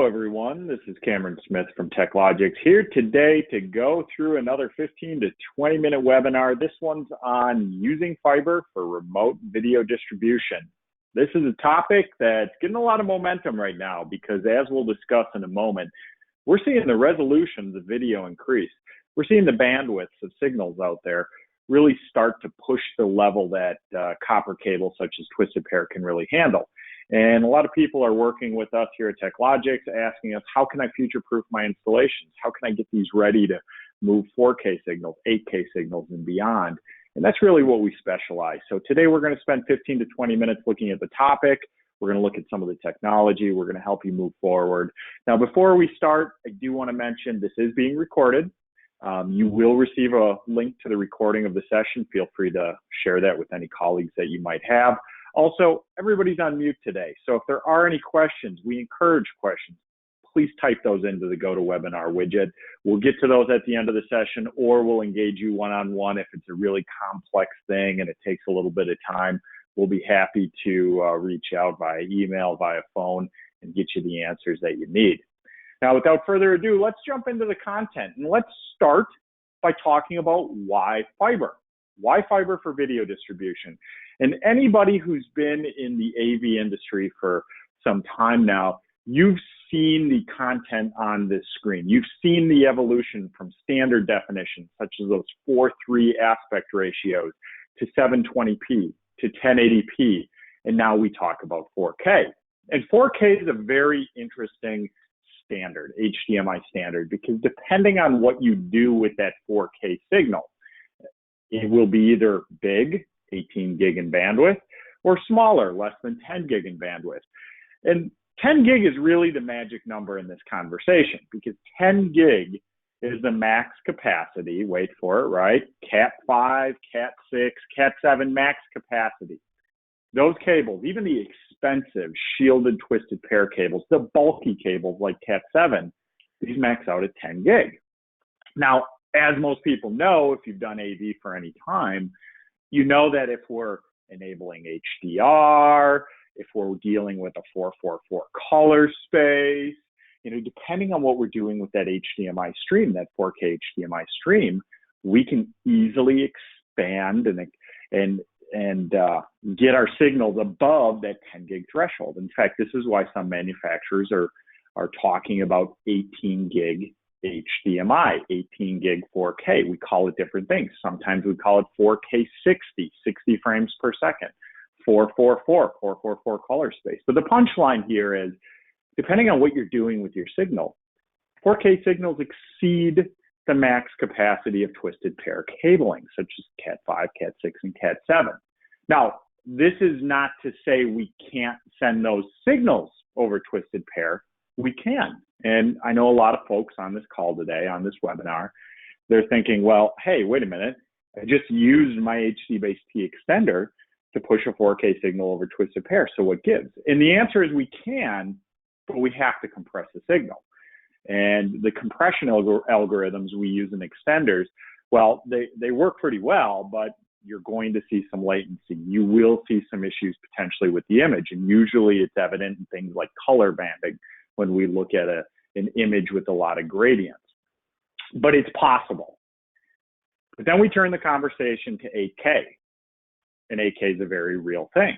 Hello, everyone. This is Cameron Smith from TechLogix here today to go through another 15 to 20-minute webinar. This one's on using fiber for remote video distribution. This is a topic that's getting a lot of momentum right now because, as we'll discuss in a moment, we're seeing the resolutions of video increase. We're seeing the bandwidths of signals out there really start to push the level that copper cables such as twisted pair can really handle. And a lot of people are working with us here at TechLogix asking us, how can I future-proof my installations? How can I get these ready to move 4K signals, 8K signals, and beyond? And that's really what we specialize. So today we're going to spend 15 to 20 minutes looking at the topic. We're going to look at some of the technology. We're going to help you move forward. Now, before we start, I do want to mention this is being recorded. You will receive a link to the recording of the session. Feel free to share that with any colleagues that you might have. Also, everybody's on mute today, so if there are any questions, we encourage questions. Please type those into the GoToWebinar widget. We'll get to those at the end of the session, or we'll engage you one-on-one if it's a really complex thing and it takes a little bit of time. We'll be happy to reach out via email, via phone, and get you the answers that you need. Now, without further ado, let's jump into the content, and let's start by talking about why fiber. Why fiber for video distribution? And anybody who's been in the AV industry for some time now, you've seen the content on this screen. You've seen the evolution from standard definition, such as those 4:3 aspect ratios, to 720p, to 1080p, and now we talk about 4K. And 4K is a very interesting standard, HDMI standard, because depending on what you do with that 4K signal, it will be either big, 18 gig in bandwidth, or smaller, less than 10 gig in bandwidth. And 10 gig is really the magic number in this conversation because 10 gig is the max capacity, wait for it, right? Cat 5, Cat 6, Cat 7 max capacity. Those cables, even the expensive shielded twisted pair cables, the bulky cables like Cat 7, these max out at 10 gig. Now, as most people know, if you've done AV for any time, you know that if we're enabling HDR, if we're dealing with a 444 color space, depending on what we're doing with that HDMI stream, that 4K HDMI stream, we can easily expand and get our signals above that 10 gig threshold. In fact, this is why some manufacturers are talking about 18 gig HDMI, 18 gig 4K. We call it different things. Sometimes we call it 4K 60 frames per second, 444 color space. But the punchline here is, depending on what you're doing with your signal, 4K signals exceed the max capacity of twisted pair cabling, such as Cat 5, Cat 6, and Cat 7. Now, this is not to say we can't send those signals over twisted pair. We can. And I know a lot of folks on this call today, on this webinar, they're thinking, well, hey, wait a minute. I just used my HDBaseT extender to push a 4K signal over twisted pair, so what gives? And the answer is we can, but we have to compress the signal. And the compression algorithms we use in extenders, well, they work pretty well, but you're going to see some latency. You will see some issues potentially with the image, and usually it's evident in things like color banding when we look at an image with a lot of gradients. But it's possible. But then we turn the conversation to 8K, and 8K is a very real thing.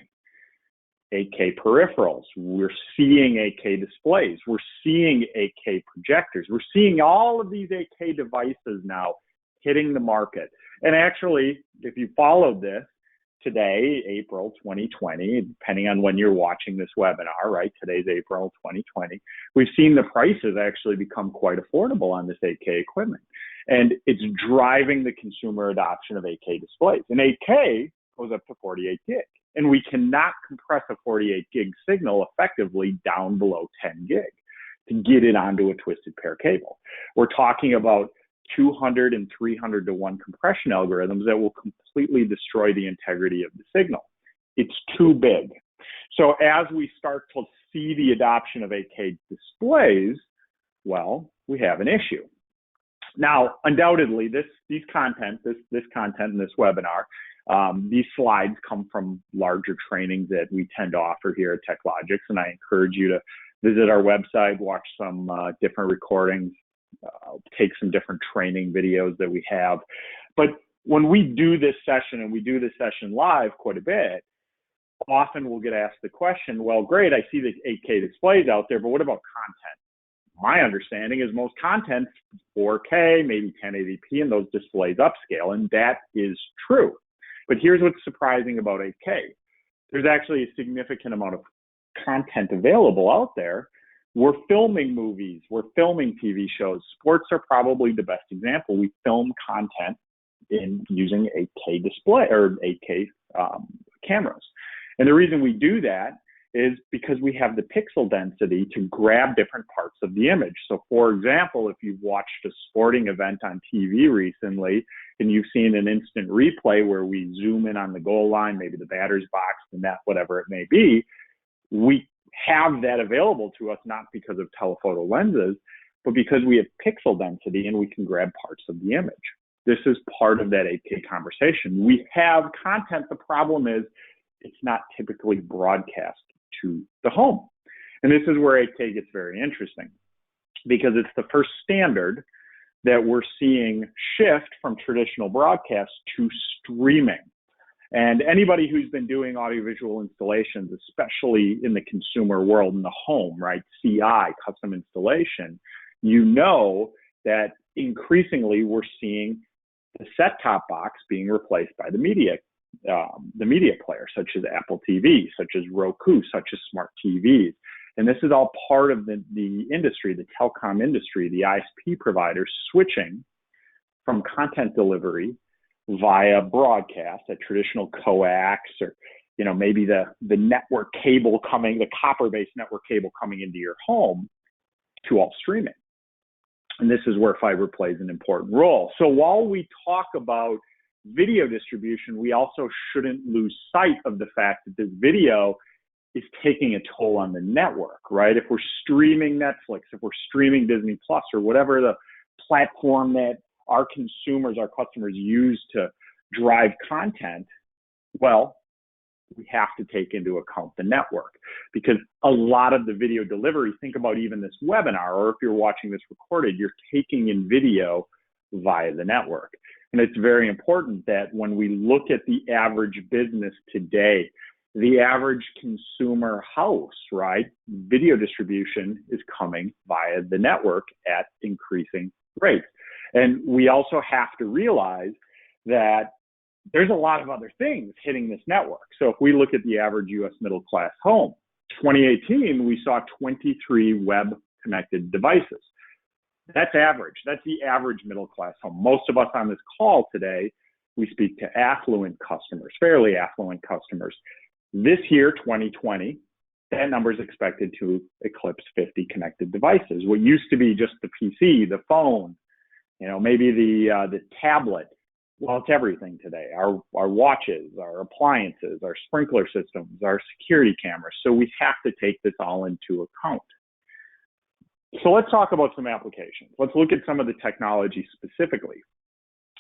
8K peripherals, we're seeing 8K displays, we're seeing 8K projectors, we're seeing all of these 8K devices now hitting the market. And actually, if you followed this, today, April 2020, depending on when you're watching this webinar, right? Today's April 2020. We've seen the prices actually become quite affordable on this 8K equipment. And it's driving the consumer adoption of 8K displays. And 8K goes up to 48 gig. And we cannot compress a 48 gig signal effectively down below 10 gig to get it onto a twisted pair cable. We're talking about 200 and 300 to 1 compression algorithms that will completely destroy the integrity of the signal. It's too big. So as we start to see the adoption of 8K displays, well, we have an issue. Now, undoubtedly, this content in this webinar, these slides come from larger trainings that we tend to offer here at TechLogix, and I encourage you to visit our website, watch some different recordings, take some different training videos that we have. But when we do this session, and we do this session live quite a bit, often we'll get asked the question, well, great, I see the 8K displays out there, but what about content? My understanding is most content 4K, maybe 1080p, and those displays upscale, and that is true. But here's what's surprising about 8K. There's actually a significant amount of content available out there. We're filming movies, we're filming TV shows. Sports are probably the best example. We film content in using 8K display or 8K cameras. And the reason we do that is because we have the pixel density to grab different parts of the image. So for example, if you've watched a sporting event on TV recently and you've seen an instant replay where we zoom in on the goal line, maybe the batter's box, the net, whatever it may be, we have that available to us not because of telephoto lenses, but because we have pixel density and we can grab parts of the image. This is part of that 8K conversation. We have content. The problem is it's not typically broadcast to the home. And this is where 8K gets very interesting, because it's the first standard that we're seeing shift from traditional broadcast to streaming. And anybody who's been doing audiovisual installations, especially in the consumer world, in the home, right, CI, custom installation, you know that increasingly we're seeing the set-top box being replaced by the media player, such as Apple TV, such as Roku, such as smart TVs. And this is all part of the industry, the telecom industry, the ISP providers switching from content delivery via broadcast, a traditional coax, or maybe the network cable coming, the copper-based network cable coming into your home, to all streaming. And this is where fiber plays an important role. So while we talk about video distribution, we also shouldn't lose sight of the fact that this video is taking a toll on the network, right? If we're streaming Netflix, if we're streaming Disney Plus, or whatever the platform that our consumers, our customers use to drive content, well, we have to take into account the network, because a lot of the video delivery, think about even this webinar, or if you're watching this recorded, you're taking in video via the network. And it's very important that when we look at the average business today, the average consumer house, right, video distribution is coming via the network at increasing rates. And we also have to realize that there's a lot of other things hitting this network. So if we look at the average U.S. middle-class home, 2018, we saw 23 web-connected devices. That's average. That's the average middle-class home. Most of us on this call today, we speak to affluent customers, fairly affluent customers. This year, 2020, that number is expected to eclipse 50 connected devices. What used to be just the PC, the phone, maybe the tablet. Well, it's everything today. Our watches, our appliances, our sprinkler systems, our security cameras. So we have to take this all into account. So let's talk about some applications. Let's look at some of the technology specifically.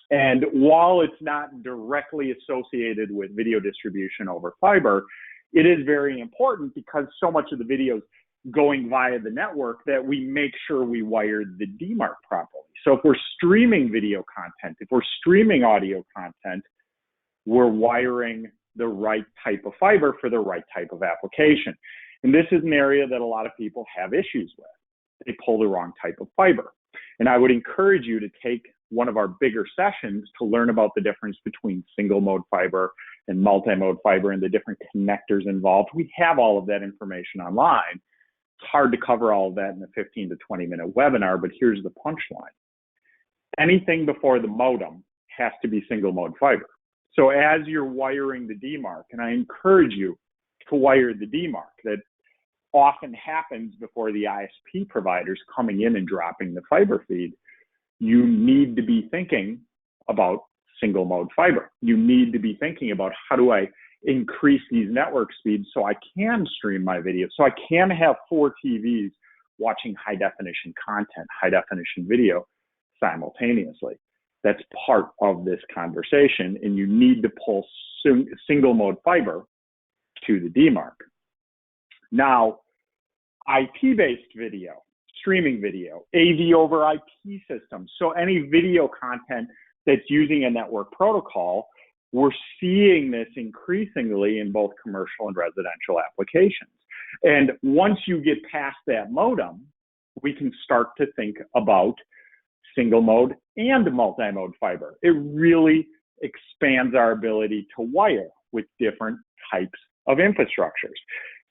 And while it's not directly associated with video distribution over fiber, it is very important because so much of the video is going via the network that we make sure we wire the Demarc properly. So if we're streaming video content, if we're streaming audio content, we're wiring the right type of fiber for the right type of application. And this is an area that a lot of people have issues with. They pull the wrong type of fiber. And I would encourage you to take one of our bigger sessions to learn about the difference between single mode fiber and multi-mode fiber and the different connectors involved. We have all of that information online. It's hard to cover all of that in a 15 to 20-minute webinar, but here's the punchline. Anything before the modem has to be single mode fiber. So as you're wiring the Demarc, and I encourage you to wire the Demarc, that often happens before the ISP providers coming in and dropping the fiber feed, you need to be thinking about single mode fiber. You need to be thinking about, how do I increase these network speeds so I can stream my video, so I can have 4 TVs watching high definition content, high definition video simultaneously. That's part of this conversation, and you need to pull single mode fiber to the Demarc. Now, IP-based video, streaming video, AV over IP systems. So any video content that's using a network protocol, we're seeing this increasingly in both commercial and residential applications. And once you get past that modem, we can start to think about single mode and multi-mode fiber. It really expands our ability to wire with different types of infrastructures.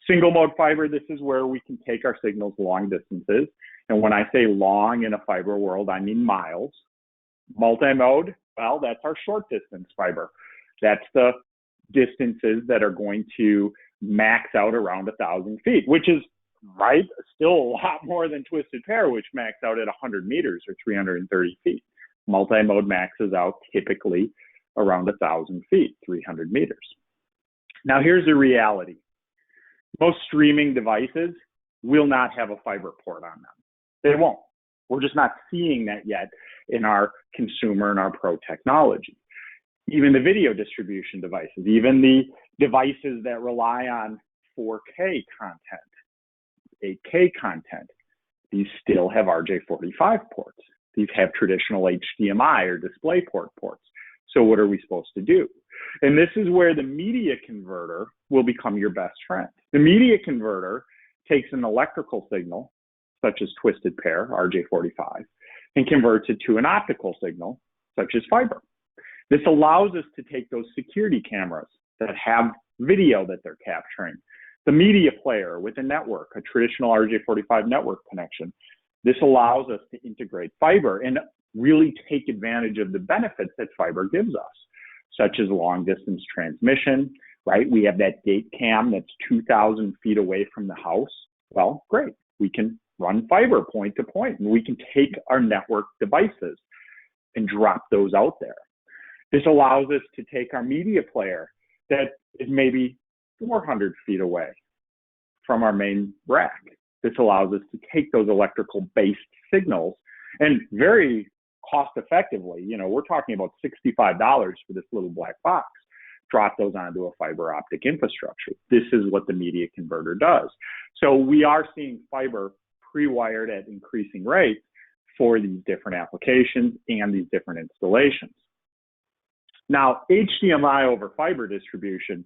Single mode fiber, this is where we can take our signals long distances. And when I say long in a fiber world, I mean miles. Multi-mode, well, that's our short distance fiber. That's the distances that are going to max out around 1,000 feet, which is still a lot more than twisted pair, which max out at 100 meters or 330 feet. Multi-mode maxes out typically around 1,000 feet, 300 meters. Now here's the reality. Most streaming devices will not have a fiber port on them. They won't. We're just not seeing that yet in our consumer and our pro technology. Even the video distribution devices, even the devices that rely on 4K content, 8K content, these still have RJ45 ports. These have traditional HDMI or DisplayPort ports. So what are we supposed to do? And this is where the media converter will become your best friend. The media converter takes an electrical signal, such as twisted pair, RJ45, and converts it to an optical signal, such as fiber. This allows us to take those security cameras that have video that they're capturing, the media player with a network, a traditional RJ45 network connection. This allows us to integrate fiber and really take advantage of the benefits that fiber gives us, such as long distance transmission, right? We have that gate cam that's 2,000 feet away from the house. Well, great. We can run fiber point to point, and we can take our network devices and drop those out there. This allows us to take our media player that is maybe 400 feet away from our main rack. This allows us to take those electrical-based signals and very cost-effectively, we're talking about $65 for this little black box, drop those onto a fiber optic infrastructure. This is what the media converter does. So we are seeing fiber pre-wired at increasing rates for these different applications and these different installations. Now, HDMI over fiber distribution,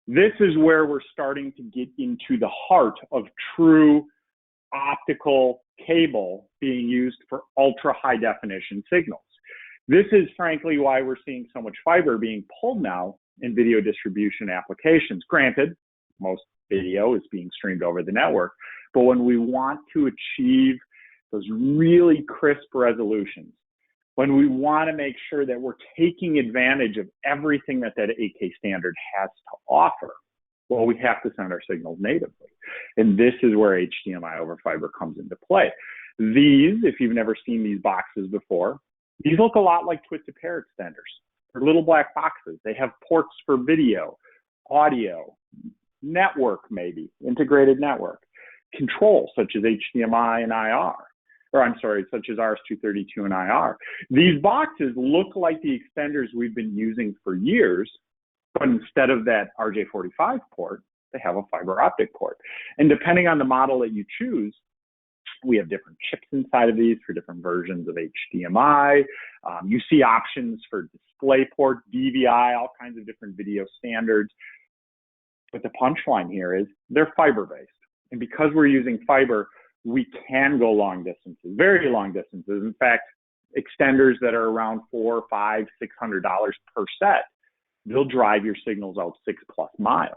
this is where we're starting to get into the heart of true optical cable being used for ultra high definition signals. This is frankly why we're seeing so much fiber being pulled now in video distribution applications. Granted, most video is being streamed over the network, but when we want to achieve those really crisp resolutions, when we want to make sure that we're taking advantage of everything that 8K standard has to offer, well, we have to send our signals natively. And this is where HDMI over fiber comes into play. These, if you've never seen these boxes before, these look a lot like twisted pair extenders. They're little black boxes. They have ports for video, audio, network maybe, integrated network, control such as HDMI and IR. Such as RS-232 and IR. These boxes look like the extenders we've been using for years, but instead of that RJ45 port, they have a fiber optic port. And depending on the model that you choose, we have different chips inside of these for different versions of HDMI. You see options for DisplayPort, DVI, all kinds of different video standards. But the punchline here is they're fiber-based. And because we're using fiber, we can go long distances, very long distances. In fact, extenders that are around $400, $500, $600 per set, they'll drive your signals out 6+ miles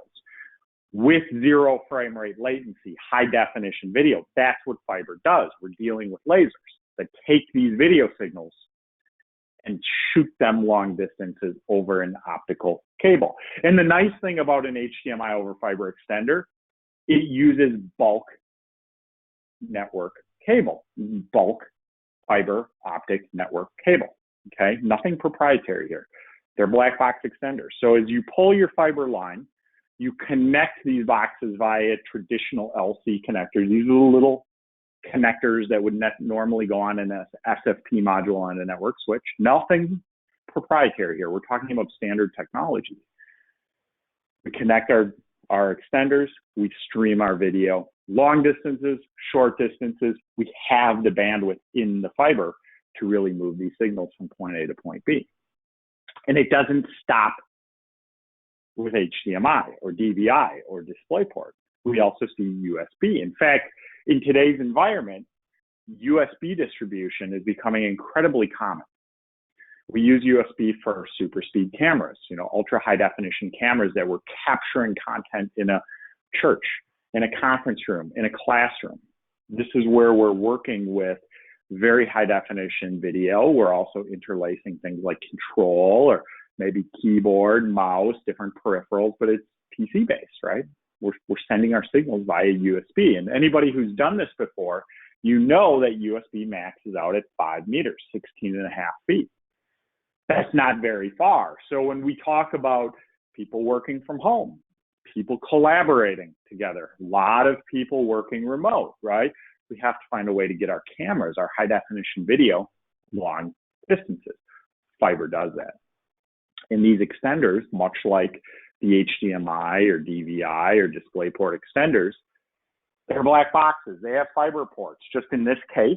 with 0 frame rate latency, high definition video. That's what fiber does. We're dealing with lasers that take these video signals and shoot them long distances over an optical cable. And the nice thing about an HDMI over fiber extender, it uses bulk network cable, bulk fiber optic network cable, okay? Nothing proprietary here. They're black box extenders. So as you pull your fiber line, you connect these boxes via traditional LC connectors. These are the little connectors that would normally go on an SFP module on a network switch. Nothing proprietary here. We're talking about standard technology. We connect our extenders, we stream our video long distances, short distances, we have the bandwidth in the fiber to really move these signals from point A to point B. And it doesn't stop with HDMI or DVI or DisplayPort. We also see USB. In fact, in today's environment, USB distribution is becoming incredibly common. We use USB for super speed cameras, ultra high definition cameras that were capturing content in a church, in a conference room, in a classroom. This is where we're working with very high definition video. We're also interlacing things like control or maybe keyboard, mouse, different peripherals, but it's PC based, right? We're sending our signals via USB. And anybody who's done this before, you know that USB maxes out at 5 meters, 16.5 feet. That's not very far. So when we talk about people working from home, people collaborating together, a lot of people working remote, right? We have to find a way to get our cameras, our high definition video, long distances. Fiber does that. And these extenders, much like the HDMI or DVI or DisplayPort extenders, they're black boxes. They have fiber ports. Just in this case,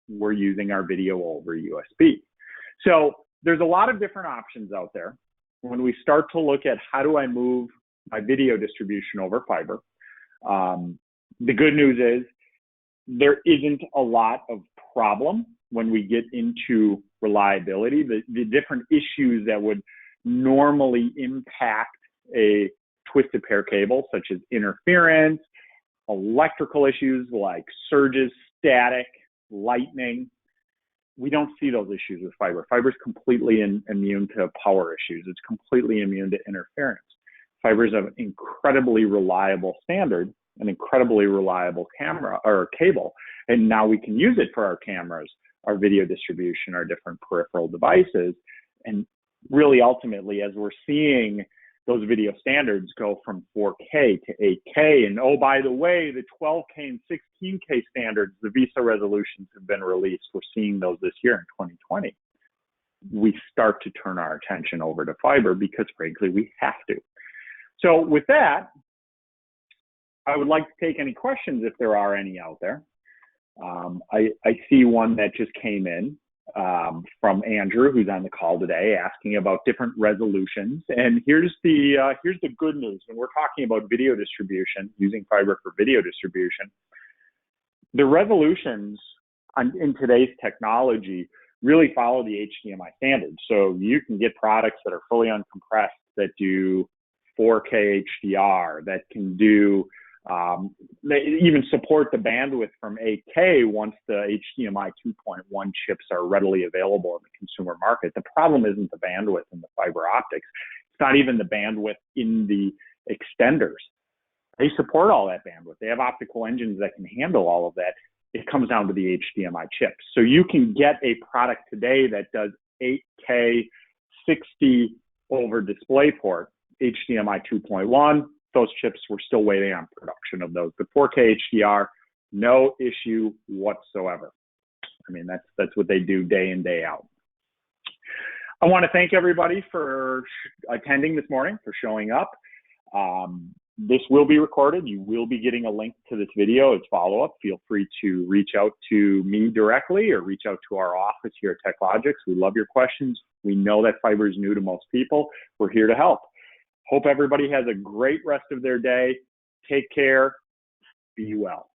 we're using our video over USB. So there's a lot of different options out there. When we start to look at how do I move my video distribution over fiber, the good news is there isn't a lot of problem when we get into reliability. The different issues that would normally impact a twisted pair cable, such as interference, electrical issues like surges, static, lightning, we don't see those issues with fiber. Fiber is completely immune to power issues. It's completely immune to interference. Fiber is an incredibly reliable standard, an incredibly reliable camera or cable. And now we can use it for our cameras, our video distribution, our different peripheral devices. And really ultimately, as we're seeing those video standards go from 4K to 8K, and oh, by the way, the 12K and 16K standards, the VISA resolutions have been released. We're seeing those this year in 2020. We start to turn our attention over to fiber because frankly, we have to. So with that, I would like to take any questions if there are any out there. I see one that just came in from Andrew, who's on the call today, asking about different resolutions. And here's the good news. When we're talking about video distribution, using fiber for video distribution, the resolutions in today's technology really follow the HDMI standard. So you can get products that are fully uncompressed that do 4K HDR, that can do they even support the bandwidth from 8K once the HDMI 2.1 chips are readily available in the consumer market. The problem isn't the bandwidth in the fiber optics. It's not even the bandwidth in the extenders. They support all that bandwidth. They have optical engines that can handle all of that. It comes down to the HDMI chips. So you can get a product today that does 8K 60 over DisplayPort, HDMI 2.1. Those chips, we're still waiting on production of those. The 4K HDR, no issue whatsoever. I mean, that's what they do day in, day out. I want to thank everybody for attending this morning, for showing up. This will be recorded. You will be getting a link to this video as follow-up. Feel free to reach out to me directly or reach out to our office here at TechLogix. We love your questions. We know that fiber is new to most people. We're here to help. Hope everybody has a great rest of their day. Take care. Be well.